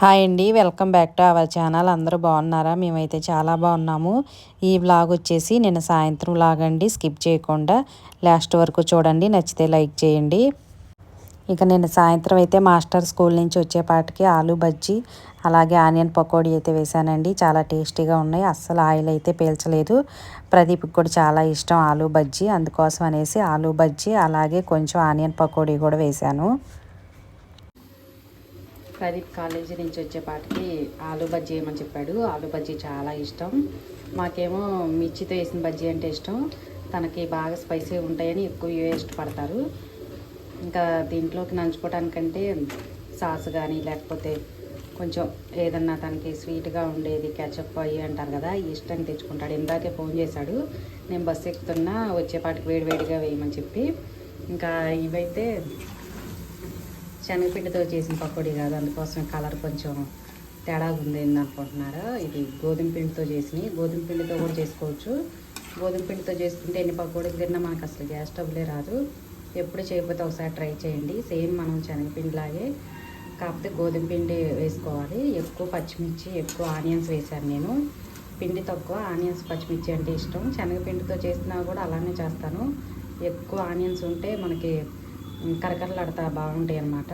Hi అండి, welcome back to our channel. అందరూ బాగున్నారా? మేమైతే చాలా బాగున్నాము. ఈ వ్లాగ్ వచ్చేసి నిన్న సాయంత్రం వ్లాగ్ అండి. స్కిప్ చేయకుండా లాస్ట్ వరకు చూడండి. నచ్చితే లైక్ చేయండి. ఇక నిన్న సాయంత్రం అయితే మాస్టర్ స్కూల్ నుంచి వచ్చేపాటికి ఆలూ బజ్జీ అలాగే ఆనియన్ పకోడీ అయితే వేశానండి. చాలా టేస్టీగా ఉన్నాయి. అస్సలు ఆయిల్ అయితే పీల్చలేదు. ప్రదీప్కి కూడా చాలా ఇష్టం ఆలూ బజ్జీ, అందుకోసం అనేసి ఆలూ బజ్జీ అలాగే కొంచెం ఆనియన్ పకోడీ కూడా వేశాను. ప్రదీప్ కాలేజీ నుంచి వచ్చేపాటికి ఆలూ బజ్జీ వేయమని చెప్పాడు. ఆలూ బజ్జీ చాలా ఇష్టం. మాకేమో మిర్చితో వేసిన బజ్జీ అంటే ఇష్టం. తనకి బాగా స్పైసీ ఉంటాయని ఎక్కువ ఇష్టపడతారు. ఇంకా దీంట్లోకి నంచుకోవడానికంటే సాస్ కానీ లేకపోతే కొంచెం ఏదన్నా తనకి స్వీట్గా ఉండేది కెచప్ అయ్యి అంటారు కదా, ఇష్టంగా తెచ్చుకుంటాడు. ఇందాకే ఫోన్ చేశాడు, నేను బస్సు ఎక్కుతున్నా వచ్చేపాటికి వేడివేడిగా వేయమని చెప్పి. ఇంకా ఇవైతే శనగపిండితో చేసిన పకోడీ కాదు, అందుకోసం కలర్ కొంచెం తేడా ఉంది అనుకుంటున్నారా. ఇది గోధుమ పిండితో చేసినవి. గోధుమ పిండితో కూడా చేసుకోవచ్చు. గోధుమ పిండితో చేసుకుంటే ఎన్ని పకోడీలు తిన్నా మనకు అసలు గ్యాస్ ట్రబులే రాదు. ఎప్పుడు చేయకపోతే ఒకసారి ట్రై చేయండి. సేమ్ మనం శనగపిండిలాగే, కాకపోతే గోధుమ పిండి వేసుకోవాలి. ఎక్కువ పచ్చిమిర్చి ఎక్కువ ఆనియన్స్ వేశాను నేను. పిండి తక్కువ, ఆనియన్స్ పచ్చిమిర్చి అంటే ఇష్టం. శనగపిండితో చేసినా కూడా అలానే చేస్తాను. ఎక్కువ ఆనియన్స్ ఉంటే మనకి కరకరలాడుతా బాగుంటాయి అన్నమాట.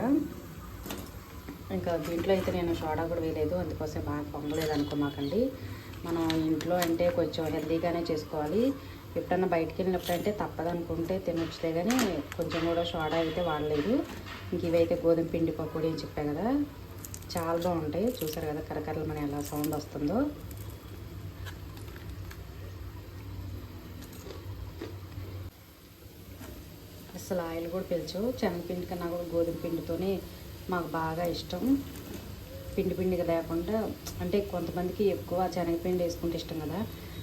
ఇంకా దీంట్లో అయితే నేను సోడా కూడా వేయలేదు, అందుకోసం బాగా పొంగలేదు అనుకోమాకండి. మనం ఇంట్లో అంటే కొంచెం హెల్తీగానే చేసుకోవాలి. ఎప్పుడన్నా బయటికి వెళ్ళినప్పుడు అంటే తప్పదనుకుంటే తినొచ్చులే, కానీ కొంచెం కూడా సోడా అయితే వాడలేదు. ఇంక ఇవైతే గోధుమ పిండి పకోడీ అని చెప్పా కదా, చాలా బాగుంటాయి. చూసారు కదా కరకరలు మన ఎలా సౌండ్ వస్తుందో. అసలు ఆయిల్ కూడా పీల్చవు. శనగపిండి కన్నా కూడా గోధుమ పిండితోనే మాకు బాగా ఇష్టం. పిండి పిండిగా లేకుండా, అంటే కొంతమందికి ఎక్కువ శనగపిండి వేసుకుంటే ఇష్టం కదా,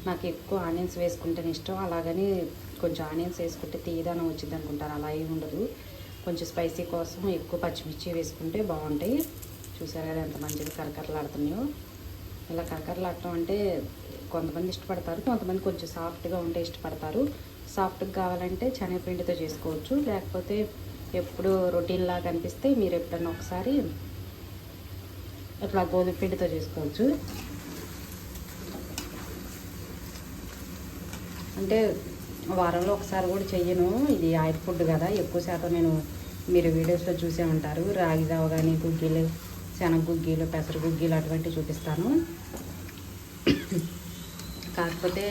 నాకు ఎక్కువ ఆనియన్స్ వేసుకుంటేనే ఇష్టం. అలాగని కొంచెం ఆనియన్స్ వేసుకుంటే తీయదనం వచ్చింది అనుకుంటారు, అలా ఏమి ఉండదు. కొంచెం స్పైసీ కోసం ఎక్కువ పచ్చిమిర్చి వేసుకుంటే బాగుంటాయి. చూసారు కదా ఎంత మంచిగా కరకరలాడుతున్నాయో. ఇలా కరకరలాడటం అంటే కొంతమంది ఇష్టపడతారు, కొంతమంది కొంచెం సాఫ్ట్గా ఉంటే ఇష్టపడతారు. సాఫ్ట్గా కావాలంటే శనగపిండితో చేసుకోవచ్చు, లేకపోతే ఎప్పుడు రొటీన్ లాగా అనిపిస్తే మీరు ఎప్పుడన్నా ఒకసారి ఇట్లా గోధుమ పిండితో చేసుకోవచ్చు. అంటే వారంలో ఒకసారి కూడా చెయ్యను, ఇది ఆయిల్ ఫుడ్ కదా. ఎక్కువ శాతం నేను మీరు వీడియోస్లో చూసే ఉంటారు, రాగి జావ కానీ గుగ్గీలు, శనగ గుగ్గీలు, పెసర గుగ్గీలు అటువంటివి చూపిస్తాను. కాకపోతే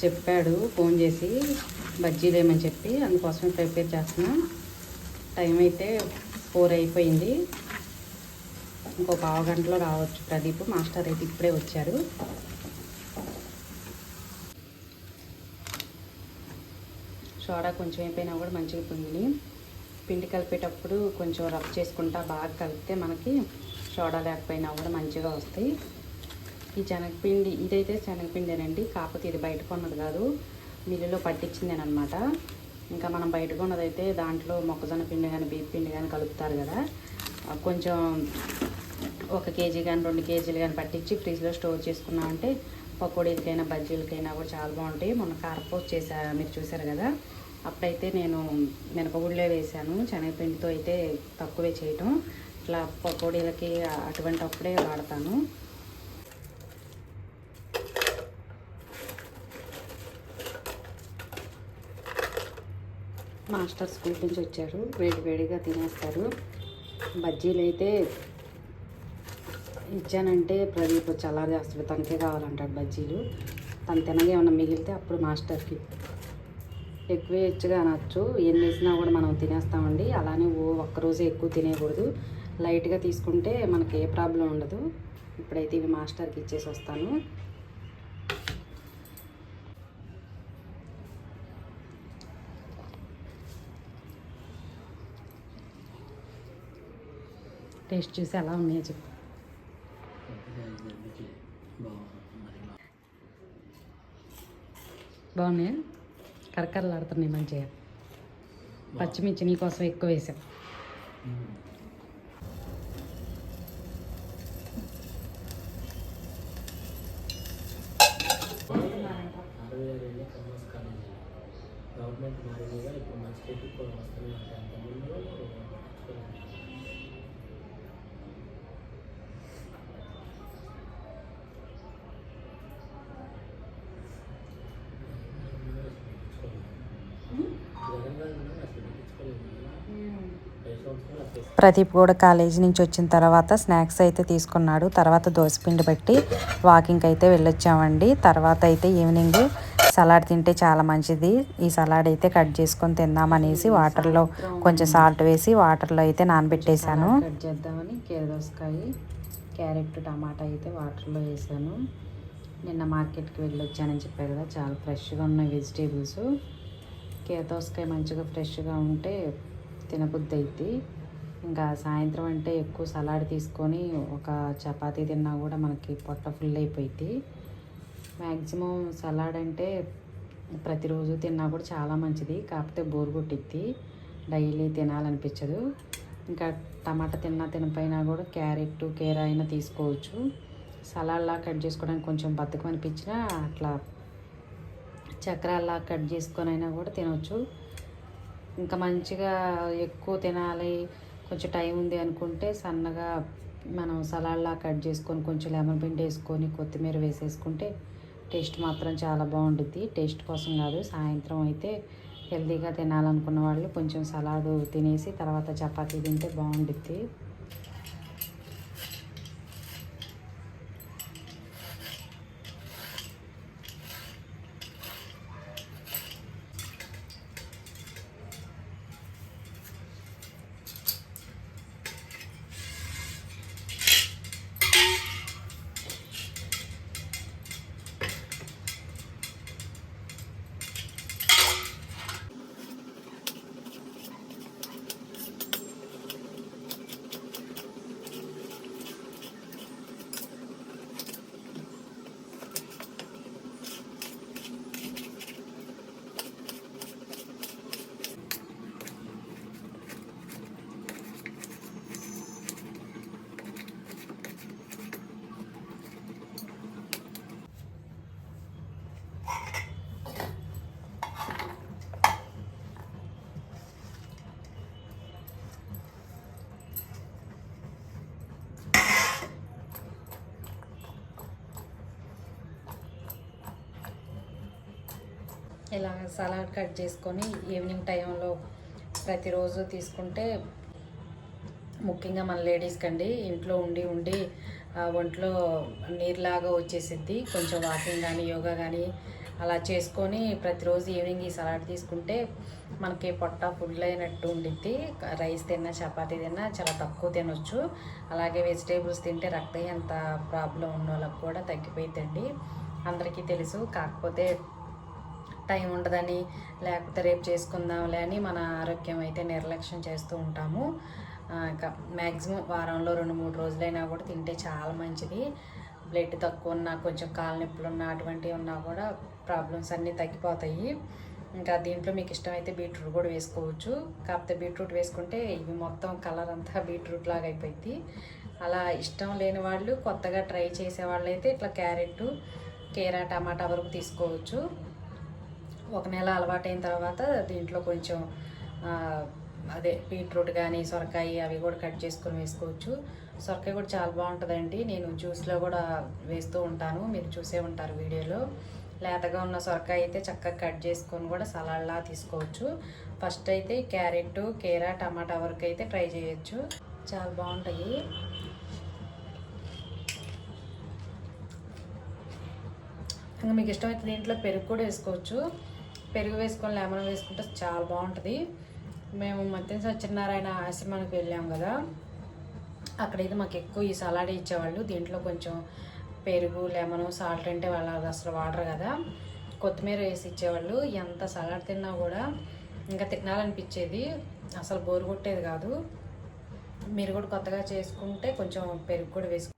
చెప్పాడు ఫోన్ చేసి బజ్జీలు వేయమని చెప్పి, అందుకోసమే ప్రిపేర్ చేస్తున్నా. టైం అయితే 4 అయిపోయింది. ఇంకో పావు గంటలో రావచ్చు ప్రదీప్. మాస్టర్ అయితే ఇప్పుడే వచ్చారు. సోడా కొంచెం అయిపోయినా కూడా మంచిగా పొంగిని. పిండి కలిపేటప్పుడు కొంచెం రబ్ చేసుకుంటా బాగా కలిపితే మనకి సోడా లేకపోయినా కూడా మంచిగా వస్తాయి. ఈ శనగపిండి ఇదైతే శనగపిండేనండి, కాకపోతే ఇది బయట కొన్నది కాదు, మిల్లులో పట్టించిందేనమాట. ఇంకా మనం బయట కొన్నదైతే దాంట్లో మొక్కజొన్న పిండి కానీ బియ్యం పిండి కానీ కలుపుతారు కదా. కొంచెం 1 కేజీ కానీ 2 కేజీలు కానీ పట్టించి ఫ్రిడ్జ్లో స్టోర్ చేసుకున్నామంటే పకోడీలకైనా బజ్జీలకైనా కూడా చాలా బాగుంటాయి. మొన్న కారపూస మీరు చూసారు కదా, అప్పుడైతే నేను మినపగుళ్ళే వేసాను. శనగపిండితో అయితే తక్కువే చేయటం, ఇట్లా పకోడీలకి అటువంటి అప్పుడే వాడతాను. మాస్టర్ స్కూల్ నుంచి వచ్చారు, వేడివేడిగా తినేస్తారు. బజ్జీలు అయితే ఇచ్చానంటే ప్రదీప్ చల్లారి చేస్తాడు, తనకే కావాలంటాడు బజ్జీలు. తను తినగా ఏమన్నా మిగిలితే అప్పుడు మాస్టర్కి ఎక్కువ ఇచ్చగా అనొచ్చు. ఎన్ని వేసినా కూడా మనం తినేస్తామండి. అలానే ఒక్కరోజే ఎక్కువ తినేయకూడదు, లైట్గా తీసుకుంటే మనకి ఏ ప్రాబ్లం ఉండదు. ఇప్పుడైతే ఇవి మాస్టర్కి ఇచ్చేసి వస్తాను. టేస్ట్ చూసి ఎలా ఉన్నాయో చెప్పు. బాగున్నాయా? కరకరలాడుతున్నాయి మంచిగా. పచ్చిమిర్చి నీకోసం ఎక్కువ వేసాం. గవర్నమెంట్ మారిందిగా ఇప్పుడు మన స్టేట్కి కూడా వస్తున్నాయి. అంతకుముందు ప్రదీప్ కూడా కాలేజీ నుంచి వచ్చిన తర్వాత స్నాక్స్ అయితే తీసుకున్నాడు. తర్వాత దోసపిండి పెట్టి వాకింగ్కి అయితే వెళ్ళొచ్చామండి. తర్వాత అయితే ఈవినింగ్ సలాడ్ తింటే చాలా మంచిది. ఈ సలాడ్ అయితే కట్ చేసుకొని తిందామనేసి వాటర్లో కొంచెం సాల్ట్ వేసి వాటర్లో అయితే నానబెట్టేశాను. కట్ చేద్దామని కీరదోసకాయ, క్యారెట్, టమాటా అయితే వాటర్లో వేసాను. నిన్న మార్కెట్కి వెళ్ళొచ్చానని చెప్పారు కదా, చాలా ఫ్రెష్గా ఉన్నాయి వెజిటేబుల్స్. కీరదోసకాయ మంచిగా ఫ్రెష్గా ఉంటే తినబుద్ధి అయితే. ఇంకా సాయంత్రం అంటే ఎక్కువ సలాడ్ తీసుకొని ఒక చపాతీ తిన్నా కూడా మనకి పొట్ట ఫుల్ అయిపోయింది. మ్యాక్సిమం సలాడ్ అంటే ప్రతిరోజు తిన్నా కూడా చాలా మంచిది, కాకపోతే బోర్ కొట్టిద్ది, డైలీ తినాలనిపించదు. ఇంకా టమాటా తినపైనా కూడా క్యారెట్, కీర అయినా తీసుకోవచ్చు. సలాడ్లా కట్ చేసుకోవడానికి కొంచెం బద్ధకం అనిపించినా అట్లా చక్రాల్లా కట్ చేసుకొని అయినా కూడా తినవచ్చు. ఇంకా మంచిగా ఎక్కువ తినాలి, కొంచెం టైం ఉంది అనుకుంటే సన్నగా మనం సలాడ్లా కట్ చేసుకొని కొంచెం లెమన్ పిండి వేసుకొని కొత్తిమీర వేసేసుకుంటే టేస్ట్ మాత్రం చాలా బాగుంటుంది. టేస్ట్ కోసం కాదు, సాయంత్రం అయితే హెల్తీగా తినాలనుకున్న వాళ్ళు కొంచెం సలాడ్ తినేసి తర్వాత చపాతీ తింటే బాగుంటుంది. ఇలా సలాడ్ కట్ చేసుకొని ఈవినింగ్ టైంలో ప్రతిరోజు తీసుకుంటే, ముఖ్యంగా మన లేడీస్కి అండి, ఇంట్లో ఉండి ఒంట్లో నీరులాగా వచ్చేసిద్ది. కొంచెం వాకింగ్ కానీ యోగా కానీ అలా చేసుకొని ప్రతిరోజు ఈవినింగ్ ఈ సలాడ్ తీసుకుంటే మనకి పొట్ట ఫుల్ అయినట్టు ఉండిద్ది. రైస్ తిన్నా చపాతీ తిన్నా చాలా తక్కువ తినొచ్చు. అలాగే వెజిటేబుల్స్ తింటే రక్తహీనత ప్రాబ్లం ఉన్న వాళ్ళకి కూడా తగ్గిపోయిద్దండి. అందరికీ తెలుసు, కాకపోతే టైం ఉండదని లేకపోతే రేపు చేసుకుందాంలే అని మన ఆరోగ్యం అయితే నిర్లక్ష్యం చేస్తూ ఉంటాము. ఇంకా మ్యాక్సిమం వారంలో 2-3 రోజులైనా కూడా తింటే చాలా మంచిది. బ్లడ్ తక్కువ ఉన్నా, కొంచెం కాళ్ళ నొప్పులు ఉన్నా, అటువంటివి ఉన్నా కూడా ప్రాబ్లమ్స్ అన్నీ తగ్గిపోతాయి. ఇంకా దీంట్లో మీకు ఇష్టమైతే బీట్రూట్ కూడా వేసుకోవచ్చు. కాకపోతే బీట్రూట్ వేసుకుంటే ఇవి మొత్తం కలర్ అంతా బీట్రూట్ లాగా అయిపోయింది. అలా ఇష్టం లేని వాళ్ళు, కొత్తగా ట్రై చేసే వాళ్ళు అయితే ఇట్లా క్యారెట్, కీర, టమాటా వరకు తీసుకోవచ్చు. ఒక నెల అలవాటైన తర్వాత దీంట్లో కొంచెం అదే బీట్రూట్ కానీ సొరకాయ అవి కూడా కట్ చేసుకొని వేసుకోవచ్చు. సొరకాయ కూడా చాలా బాగుంటుందండి, నేను జ్యూస్లో కూడా వేస్తూ ఉంటాను, మీరు చూసే ఉంటారు వీడియోలో. లేతగా ఉన్న సొరకాయ అయితే చక్కగా కట్ చేసుకొని కూడా సలాడ్లా తీసుకోవచ్చు. ఫస్ట్ అయితే క్యారెట్, కీర, టమాటా వరకు అయితే ట్రై చేయొచ్చు, చాలా బాగుంటాయి. ఇంకా మీకు ఇష్టమైతే దీంట్లో పెరుగు కూడా వేసుకోవచ్చు. పెరుగు వేసుకొని లెమన్ వేసుకుంటే చాలా బాగుంటుంది. మేము మధ్య సత్యనారాయణ ఆశ్రమానికి వెళ్ళాం కదా, అక్కడైతే మాకు ఎక్కువ ఈ సలాడ్ ఇచ్చేవాళ్ళు. దీంట్లో కొంచెం పెరుగు, లెమను, సాల్ట్ అంటే వాళ్ళు అసలు వాడరు కదా, కొత్తిమీర వేసి ఇచ్చేవాళ్ళు. ఎంత సలాడ్ తిన్నా కూడా ఇంకా తినాలనిపించేది, అసలు బోరు కొట్టేది కాదు. మీరు కూడా కొత్తగా చేసుకుంటే కొంచెం పెరుగు కూడా వేసుకుంటారు.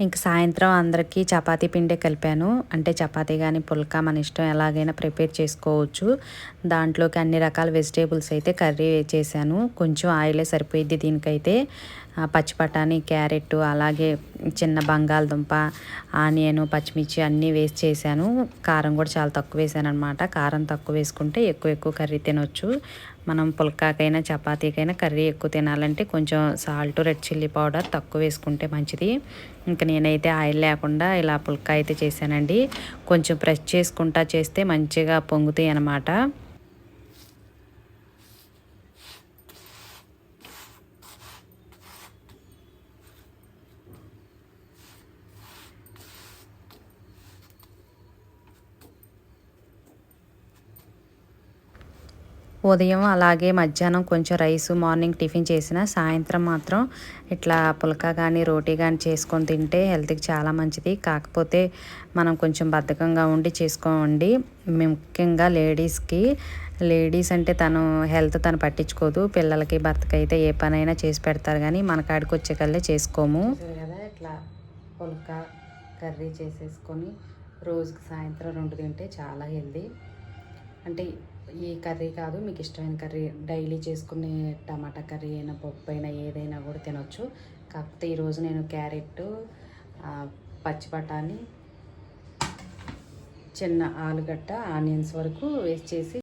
ఇంక సాయంత్రం అందరికీ చపాతీ పిండే కలిపాను. అంటే చపాతీ కానీ పుల్కా మన ఇష్టం ఎలాగైనా ప్రిపేర్ చేసుకోవచ్చు. దాంట్లోకి అన్ని రకాల వెజిటేబుల్స్ అయితే కర్రీ చేశాను. కొంచెం ఆయిలే సరిపోయిద్ది దీనికైతే. పచ్చి బఠానీ, క్యారెట్, అలాగే చిన్న బంగాళదుంప, ఆనియన్, పచ్చిమిర్చి అన్నీ వేసి చేశాను. కారం కూడా చాలా తక్కువ వేసాను అనమాట. కారం తక్కువ వేసుకుంటే ఎక్కువ కర్రీ తినొచ్చు. మనం పుల్కాకైనా చపాతీకైనా కర్రీ ఎక్కువ తినాలంటే కొంచెం సాల్ట్, రెడ్ చిల్లీ పౌడర్ తక్కువ వేసుకుంటే మంచిది. ఇంకా నేనైతే ఆయిల్ లేకుండా ఇలా పుల్కా అయితే చేశానండి. కొంచెం ప్రెస్ చేసుకుంటా చేస్తే మంచిగా పొంగుతాయి అన్నమాట. ఉదయం అలాగే మధ్యాహ్నం కొంచెం రైసు, మార్నింగ్ టిఫిన్ చేసిన, సాయంత్రం మాత్రం ఇట్లా పుల్కా కానీ రోటీ కానీ చేసుకొని తింటే హెల్త్కి చాలా మంచిది. కాకపోతే మనం కొంచెం బద్ధకంగా ఉండి చేసుకోండి. ముఖ్యంగా లేడీస్ అంటే తను హెల్త్ తను పట్టించుకోదు. పిల్లలకి భర్తకి అయితే ఏ పనైనా చేసి పెడతారు కానీ మన కాడికి వచ్చే కల్లే చేసుకోము కదా. ఇట్లా పుల్కా కర్రీ చేసేసుకొని రోజుకి సాయంత్రం 2 తింటే చాలా హెల్దీ. అంటే ఈ కర్రీ కాదు, మీకు ఇష్టమైన కర్రీ డైలీ చేసుకునే టమాటా కర్రీ అయినా, పప్పు అయినా, ఏదైనా కూడా తినొచ్చు. కాకపోతే ఈరోజు నేను క్యారెట్, పచ్చి బఠానీ, చిన్న ఆలుగడ్డ, ఆనియన్స్ వరకు వేసి చేసి